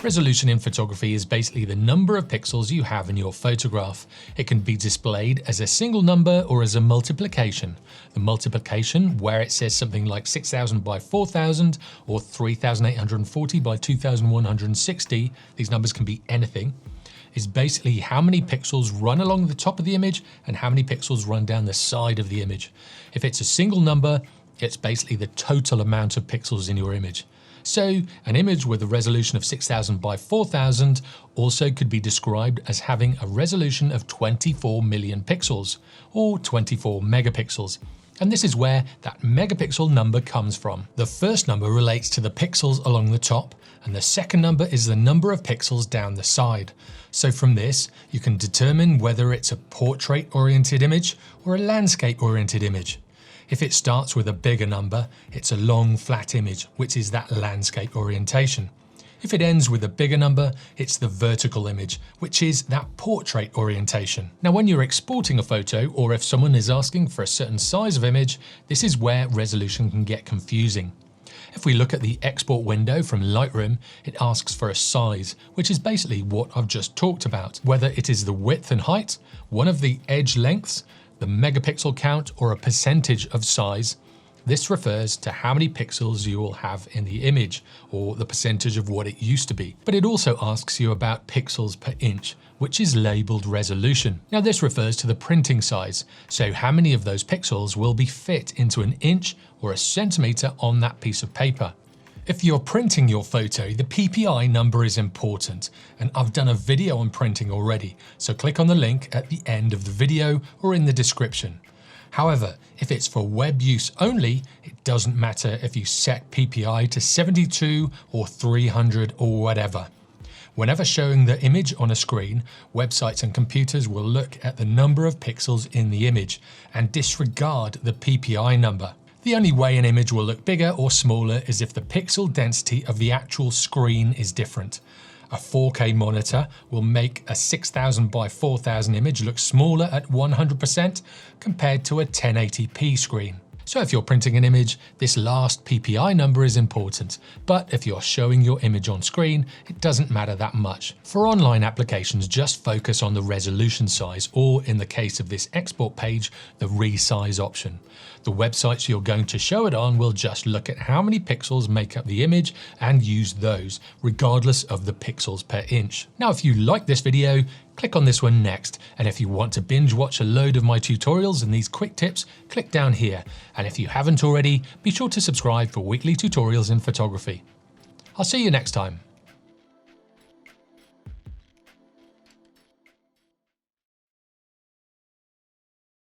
Resolution in photography is basically the number of pixels you have in your photograph. It can be displayed as a single number or as a multiplication. The multiplication, where it says something like 6000 by 4000 or 3840 by 2160, these numbers can be anything, is basically how many pixels run along the top of the image and how many pixels run down the side of the image. If it's a single number, it's basically the total amount of pixels in your image. So an image with a resolution of 6000 by 4000 also could be described as having a resolution of 24 million pixels, or 24 megapixels. And this is where that megapixel number comes from. The first number relates to the pixels along the top, and the second number is the number of pixels down the side. So from this, you can determine whether it's a portrait-oriented image or a landscape-oriented image. If it starts with a bigger number, it's a long, flat image, which is that landscape orientation. If it ends with a bigger number, it's the vertical image, which is that portrait orientation. Now, when you're exporting a photo, or if someone is asking for a certain size of image, this is where resolution can get confusing. If we look at the export window from Lightroom, it asks for a size, which is basically what I've just talked about. Whether it is the width and height, one of the edge lengths, the megapixel count, or a percentage of size, this refers to how many pixels you will have in the image, or the percentage of what it used to be. But it also asks you about pixels per inch, which is labeled resolution. Now this refers to the printing size, so how many of those pixels will be fit into an inch or a centimeter on that piece of paper. If you're printing your photo, the PPI number is important, and I've done a video on printing already, so click on the link at the end of the video or in the description. However, if it's for web use only, it doesn't matter if you set PPI to 72 or 300 or whatever. Whenever showing the image on a screen, websites and computers will look at the number of pixels in the image and disregard the PPI number. The only way an image will look bigger or smaller is if the pixel density of the actual screen is different. A 4K monitor will make a 6000 by 4000 image look smaller at 100% compared to a 1080p screen. So if you're printing an image, this last PPI number is important, but if you're showing your image on screen, it doesn't matter that much. For online applications, just focus on the resolution size, or in the case of this export page, the resize option. The websites you're going to show it on will just look at how many pixels make up the image and use those, regardless of the pixels per inch. Now, if you like this video, click on this one next. And if you want to binge watch a load of my tutorials and these quick tips, click down here. And if you haven't already, be sure to subscribe for weekly tutorials in photography. I'll see you next time.